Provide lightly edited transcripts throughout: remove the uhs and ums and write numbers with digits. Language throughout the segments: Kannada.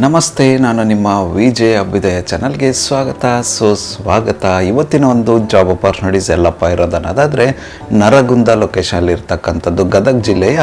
ನಮಸ್ತೆ, ನಾನು ನಿಮ್ಮ ವಿಜೆ ಅಭ್ಯುದಯ ಚಾನಲ್ಗೆ ಸ್ವಾಗತ. ಇವತ್ತಿನ ಒಂದು ಜಾಬ್ ಅಪಾರ್ಚುನಿಟೀಸ್ ಎಲ್ಲಪ್ಪ ಇರೋದನ್ನೋದಾದರೆ ನರಗುಂದ ಲೊಕೇಶನಲ್ಲಿ ಇರ್ತಕ್ಕಂಥದ್ದು, ಗದಗ ಜಿಲ್ಲೆಯ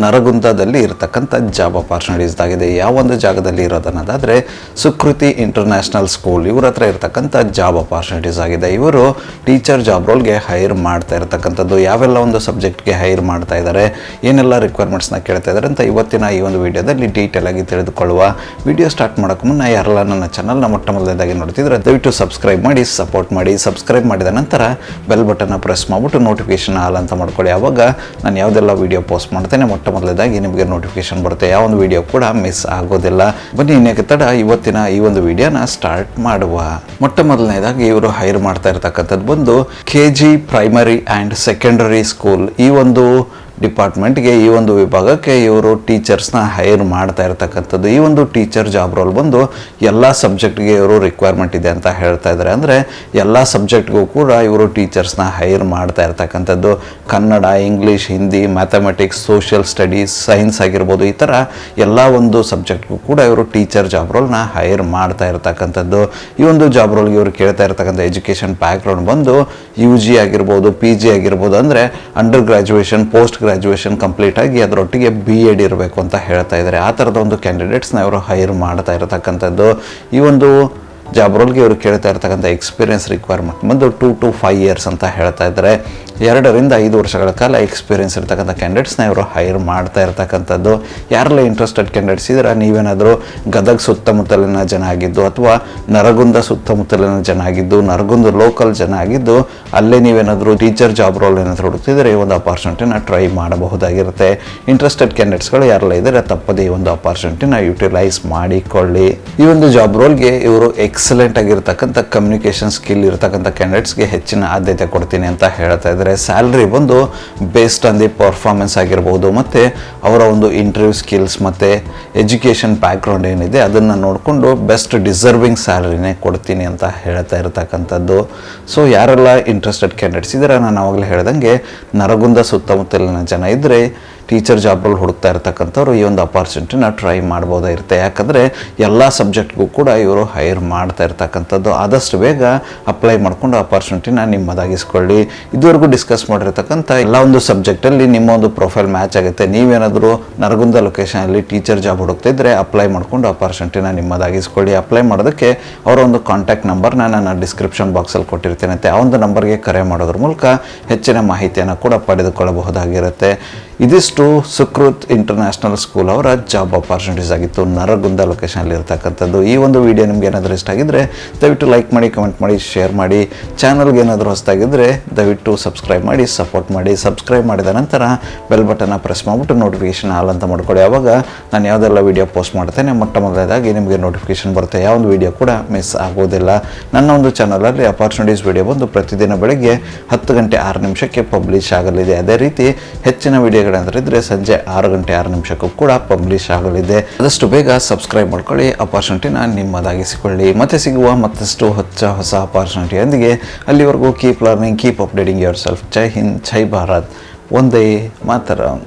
ನರಗುಂದದಲ್ಲಿ ಇರತಕ್ಕಂಥ ಜಾಬ್ ಅಪಾರ್ಚುನಿಟೀಸ್ ಆಗಿದೆ. ಯಾವೊಂದು ಜಾಗದಲ್ಲಿ ಇರೋದನ್ನೋದಾದರೆ ಸುಕೃತಿ ಇಂಟರ್ನ್ಯಾಷನಲ್ ಸ್ಕೂಲ್, ಇವ್ರ ಹತ್ರ ಇರತಕ್ಕಂಥ ಜಾಬ್ ಅಪಾರ್ಚುನಿಟೀಸ್ ಆಗಿದೆ. ಇವರು ಟೀಚರ್ ಜಾಬ್ ರೋಲ್ಗೆ ಹೈರ್ ಮಾಡ್ತಾ ಇರತಕ್ಕಂಥದ್ದು. ಯಾವೆಲ್ಲ ಒಂದು ಸಬ್ಜೆಕ್ಟ್ಗೆ ಹೈರ್ ಮಾಡ್ತಾ ಇದ್ದಾರೆ, ಏನೆಲ್ಲ ರಿಕ್ವೈರ್ಮೆಂಟ್ಸ್ನ ಕೇಳ್ತಾ ಇದ್ದಾರೆ ಅಂತ ಇವತ್ತಿನ ಈ ಒಂದು ವಿಡಿಯೋದಲ್ಲಿ ಡೀಟೇಲ್ ಆಗಿ ತಿಳಿದುಕೊಳ್ಳುವ. ವಿಡಿಯೋ ಸ್ಟಾರ್ಟ್ ಮಾಡೋಕ್ಕೆ ಮುನ್ನ ಯಾರೆಲ್ಲ ನನ್ನ ಚಾನಲ್ನ ಮೊಟ್ಟ ಮೊದಲನೇದಾಗಿ ನೋಡ್ತಿದ್ರೆ ದಯವಿಟ್ಟು ಸಬ್ಸ್ಕ್ರೈಬ್ ಮಾಡಿ, ಸಪೋರ್ಟ್ ಮಾಡಿ. ಸಬ್ಸ್ಕ್ರೈಬ್ ಮಾಡಿದ ನಂತರ ಬೆಲ್ ಬಟನ್ನ ಪ್ರೆಸ್ ಮಾಡಿಬಿಟ್ಟು ನೋಟಿಫಿಕೇಶನ್ ಆಲ್ ಅಂತ ಮಾಡ್ಕೊಳ್ಳಿ. ಆವಾಗ ನಾನು ಯಾವುದೆಲ್ಲ ವಿಡಿಯೋ ಪೋಸ್ಟ್ ಮಾಡ್ತೇನೆ ಮೊಟ್ಟ ಮೊದಲನೇದಾಗಿ ನಿಮಗೆ ನೋಟಿಫಿಕೇಶನ್ ಬರುತ್ತೆ, ಯಾವ ಒಂದು ವಿಡಿಯೋ ಕೂಡ ಮಿಸ್ ಆಗೋದಿಲ್ಲ. ಬನ್ನಿ ಇನ್ನೇಕೆ ತಡ, ಇವತ್ತಿನ ಈ ಒಂದು ವಿಡಿಯೋನ ಸ್ಟಾರ್ಟ್ ಮಾಡುವ. ಮೊಟ್ಟ ಮೊದಲನೇದಾಗಿ ಇವರು ಹೈರ್ ಮಾಡ್ತಾ ಇರ್ತಕ್ಕಂಥದ್ದು ಬಂದು KG primary and secondary school. ಈ ಒಂದು ಡಿಪಾರ್ಟ್ಮೆಂಟ್ಗೆ, ಈ ಒಂದು ವಿಭಾಗಕ್ಕೆ ಇವರು ಟೀಚರ್ಸ್ನ ಹೈರ್ ಮಾಡ್ತಾ ಇರ್ತಕ್ಕಂಥದ್ದು. ಈ ಒಂದು ಟೀಚರ್ ಜಾಬ್ ರೋಲ್ ಬಂದು ಎಲ್ಲ ಸಬ್ಜೆಕ್ಟ್ಗೆ ಇವರು ರಿಕ್ವೈರ್ಮೆಂಟ್ ಇದೆ ಅಂತ ಹೇಳ್ತಾ ಇದ್ದಾರೆ. ಅಂದರೆ ಎಲ್ಲ ಸಬ್ಜೆಕ್ಟ್ಗೂ ಕೂಡ ಇವರು ಟೀಚರ್ಸ್ನ ಹೈರ್ ಮಾಡ್ತಾ ಇರ್ತಕ್ಕಂಥದ್ದು. Kannada, English, Hindi, mathematics, social studies, science ಆಗಿರ್ಬೋದು, ಈ ಥರ ಎಲ್ಲ ಒಂದು ಸಬ್ಜೆಕ್ಟ್ಗೂ ಕೂಡ ಇವರು ಟೀಚರ್ ಜಾಬ್ ರೋಲ್ನ ಹೈರ್ ಮಾಡ್ತಾ ಇರ್ತಕ್ಕಂಥದ್ದು. ಈ ಒಂದು ಜಾಬ್ ರೋಲ್ಗೆ ಇವರು ಕೇಳ್ತಾ ಇರ್ತಕ್ಕಂಥ ಎಜುಕೇಷನ್ ಬ್ಯಾಕ್ಗ್ರೌಂಡ್ ಬಂದು UG ಆಗಿರ್ಬೋದು, PG ಆಗಿರ್ಬೋದು, ಅಂದರೆ under graduation, post graduation complete ಆಗಿ ಅದರೊಟ್ಟಿಗೆ BEd ಇರಬೇಕು ಅಂತ ಹೇಳ್ತಾ ಇದ್ದಾರೆ. ಆ ಥರದ ಒಂದು ಕ್ಯಾಂಡಿಡೇಟ್ಸ್ನ ಇವರು ಹೈರ್ ಮಾಡ್ತಾ ಇರತಕ್ಕಂಥದ್ದು. ಈ ಒಂದು ಜಾಬ್ ರೋಲ್ಗೆ ಇವರು ಕೇಳ್ತಾ ಇರ್ತಕ್ಕಂಥ ಎಕ್ಸ್ಪೀರಿಯನ್ಸ್ ರಿಕ್ವೈರ್ಮೆಂಟ್ ಬಂದು 2 to 5 years ಅಂತ ಹೇಳ್ತಾ ಇದ್ದಾರೆ. 2 ರಿಂದ 5 ವರ್ಷಗಳ ಕಾಲ ಎಕ್ಸ್ಪೀರಿಯನ್ಸ್ ಇರ್ತಕ್ಕಂಥ ಕ್ಯಾಂಡಿಡೇಟ್ಸ್ನ ಇವರು ಹೈರ್ ಮಾಡ್ತಾ ಇರ್ತಕ್ಕಂಥದ್ದು. ಯಾರೆಲ್ಲ ಇಂಟ್ರೆಸ್ಟೆಡ್ ಕ್ಯಾಂಡಿಡೇಟ್ಸ್ ಇದ್ರೆ, ನೀವೇನಾದರೂ ಗದಗ ಸುತ್ತಮುತ್ತಲಿನ ಜನ ಆಗಿದ್ದು, ಅಥವಾ ನರಗುಂದ ಸುತ್ತಮುತ್ತಲಿನ ಜನ ಆಗಿದ್ದು, ನರಗುಂದ ಲೋಕಲ್ ಜನ ಆಗಿದ್ದು, ಅಲ್ಲೇ ನೀವೇನಾದರೂ ಟೀಚರ್ ಜಾಬ್ ರೋಲ್ ಏನಾದರೂ ಹುಡುಕ್ತಿದ್ರೆ ಈ ಒಂದು ಅಪಾರ್ಚುನಿಟಿನ ಟ್ರೈ ಮಾಡಬಹುದಾಗಿರುತ್ತೆ. ಇಂಟ್ರೆಸ್ಟೆಡ್ ಕ್ಯಾಂಡಿಡೇಟ್ಸ್ಗಳು ಯಾರೆಲ್ಲ ಇದ್ದಾರೆ ತಪ್ಪದೇ ಈ ಒಂದು ಅಪಾರ್ಚುನಿಟಿನ ಯುಟಿಲೈಸ್ ಮಾಡಿಕೊಳ್ಳಿ. ಈ ಒಂದು ಜಾಬ್ ರೋಲ್ಗೆ ಇವರು ಎಕ್ಸಲೆಂಟ್ ಆಗಿರ್ತಕ್ಕಂಥ ಕಮ್ಯುನಿಕೇಷನ್ ಸ್ಕಿಲ್ ಇರ್ತಕ್ಕಂಥ ಕ್ಯಾಂಡಿಡೇಟ್ಸ್ಗೆ ಹೆಚ್ಚಿನ ಆದ್ಯತೆ ಕೊಡ್ತೀನಿ ಅಂತ ಹೇಳ್ತಾ ಇದ್ದಾರೆ. ಸ್ಯಾಲ್ರಿ ಬಂದು ಬೇಸ್ಡ್ ಆನ್ ದಿ ಪರ್ಫಾರ್ಮೆನ್ಸ್ ಆಗಿರ್ಬೋದು, ಮತ್ತು ಅವರ ಒಂದು ಇಂಟರ್ವ್ಯೂ ಸ್ಕಿಲ್ಸ್ ಮತ್ತು ಎಜುಕೇಷನ್ ಬ್ಯಾಕ್ಗ್ರೌಂಡ್ ಏನಿದೆ ಅದನ್ನು ನೋಡಿಕೊಂಡು ಬೆಸ್ಟ್ ಡಿಸರ್ವಿಂಗ್ ಸ್ಯಾಲ್ರಿನೇ ಕೊಡ್ತೀನಿ ಅಂತ ಹೇಳ್ತಾ ಇರತಕ್ಕಂಥದ್ದು. ಸೊ ಯಾರೆಲ್ಲ ಇಂಟ್ರೆಸ್ಟೆಡ್ ಕ್ಯಾಂಡಿಡೇಟ್ಸ್ ಇದ್ದಾರೆ, ನಾನು ಆವಾಗಲೇ ಹೇಳ್ದಂಗೆ ನರಗುಂದ ಸುತ್ತಮುತ್ತಲಿನ ಜನ ಇದ್ದರೆ ಟೀಚರ್ ಜಾಬಲ್ಲಿ ಹುಡುಕ್ತಾ ಇರ್ತಕ್ಕಂಥವ್ರು ಈ ಒಂದು ಅಪಾರ್ಚುನಿಟಿನ ಟ್ರೈ ಮಾಡ್ಬೋದಾಗಿರುತ್ತೆ. ಯಾಕಂದರೆ ಎಲ್ಲ ಸಬ್ಜೆಕ್ಟ್ಗೂ ಕೂಡ ಇವರು ಹೈರ್ ಮಾಡ್ತಾ ಇರ್ತಕ್ಕಂಥದ್ದು. ಆದಷ್ಟು ಬೇಗ ಅಪ್ಲೈ ಮಾಡಿಕೊಂಡು ಅಪಾರ್ಚುನಿಟಿನ ನಿಮ್ಮದಾಗಿಸ್ಕೊಳ್ಳಿ. ಇದುವರೆಗೂ ಡಿಸ್ಕಸ್ ಮಾಡಿರ್ತಕ್ಕಂಥ ಎಲ್ಲ ಒಂದು ಸಬ್ಜೆಕ್ಟಲ್ಲಿ ನಿಮ್ಮ ಒಂದು ಪ್ರೊಫೈಲ್ ಮ್ಯಾಚ್ ಆಗುತ್ತೆ. ನೀವೇನಾದರೂ ನರಗುಂದ ಲೊಕೇಶನಲ್ಲಿ ಟೀಚರ್ ಜಾಬ್ ಹುಡುಕ್ತಿದ್ರೆ ಅಪ್ಲೈ ಮಾಡಿಕೊಂಡು ಅಪಾರ್ಚುನಿಟಿನ ನಿಮ್ಮದಾಗಿಸ್ಕೊಳ್ಳಿ. ಅಪ್ಲೈ ಮಾಡೋದಕ್ಕೆ ಅವರ ಒಂದು ಕಾಂಟ್ಯಾಕ್ಟ್ ನಂಬರ್ನ ನಾನು ಡಿಸ್ಕ್ರಿಪ್ಷನ್ ಬಾಕ್ಸಲ್ಲಿ ಕೊಟ್ಟಿರ್ತೀನಿ. ಆ ಒಂದು ನಂಬರ್ಗೆ ಕರೆ ಮಾಡೋದ್ರ ಮೂಲಕ ಹೆಚ್ಚಿನ ಮಾಹಿತಿಯನ್ನು ಕೂಡ ಪಡೆದುಕೊಳ್ಳಬಹುದಾಗಿರುತ್ತೆ. ಇದಿಷ್ಟು ಸುಕೃತ್ ಇಂಟರ್ನ್ಯಾಷನಲ್ ಸ್ಕೂಲ್ ಅವರ ಜಾಬ್ ಅಪಾರ್ಚುನಿಟೀಸ್ ಆಗಿತ್ತು, ನರಗುಂದ ಲೊಕೇಶನಲ್ಲಿ ಇರ್ತಕ್ಕಂಥದ್ದು. ಈ ಒಂದು ವಿಡಿಯೋ ನಿಮ್ಗೆ ಏನಾದರೂ ಇಷ್ಟ ಆಗಿದ್ದರೆ ದಯವಿಟ್ಟು ಲೈಕ್ ಮಾಡಿ, ಕಮೆಂಟ್ ಮಾಡಿ, ಶೇರ್ ಮಾಡಿ. ಚಾನಲ್ಗೆ ಏನಾದರೂ ಹೊಸದಾಗಿದ್ದರೆ ದಯವಿಟ್ಟು ಸಬ್ಸ್ಕ್ರೈಬ್ ಮಾಡಿ, ಸಪೋರ್ಟ್ ಮಾಡಿ. ಸಬ್ಸ್ಕ್ರೈಬ್ ಮಾಡಿದ ನಂತರ ಬೆಲ್ ಬಟನ್ನ ಪ್ರೆಸ್ ಮಾಡಿಬಿಟ್ಟು ನೋಟಿಫಿಕೇಷನ್ ಆಲ್ ಅಂತ ಮಾಡ್ಕೊಳ್ಳಿ. ಆವಾಗ ನಾನು ಯಾವುದೆಲ್ಲ ವಿಡಿಯೋ ಪೋಸ್ಟ್ ಮಾಡ್ತೇನೆ ಮೊಟ್ಟ ಮೊದಲನೇದಾಗಿ ನಿಮಗೆ ನೋಟಿಫಿಕೇಷನ್ ಬರುತ್ತೆ, ಯಾವ ಒಂದು ವಿಡಿಯೋ ಕೂಡ ಮಿಸ್ ಆಗೋದಿಲ್ಲ. ನನ್ನ ಒಂದು ಚಾನಲಲ್ಲಿ ಅಪಾರ್ಚುನಿಟೀಸ್ ವಿಡಿಯೋ ಬಂದು ಪ್ರತಿದಿನ ಬೆಳಗ್ಗೆ 10 ಗಂಟೆ 6 ನಿಮಿಷಕ್ಕೆ ಪಬ್ಲಿಷ್ ಆಗಲಿದೆ. ಅದೇ ರೀತಿ ಹೆಚ್ಚಿನ ವಿಡಿಯೋಗಳಂದ್ರೆ ಸಂಜೆ 6 ಗಂಟೆ 6 ನಿಮಿಷಕ್ಕೂ ಕೂಡ ಪಬ್ಲಿಷ್ ಆಗಲಿದೆ. ಆದಷ್ಟು ಬೇಗ ಸಬ್ಸ್ಕ್ರೈಬ್ ಮಾಡ್ಕೊಳ್ಳಿ, ಅಪಾರ್ಚುನಿಟಿನ ನಿಮ್ಮದಾಗಿಸಿಕೊಳ್ಳಿ. ಮತ್ತೆ ಸಿಗುವ ಮತ್ತಷ್ಟು ಹೊಸ ಅಪಾರ್ಚುನಿಟಿಯೊಂದಿಗೆ. ಅಲ್ಲಿವರೆಗೂ keep learning, keep updating yourself. ಜೈ ಹಿಂದ್, ಜೈ ಭಾರತ್, ವಂದೇ ಮಾತರಂ.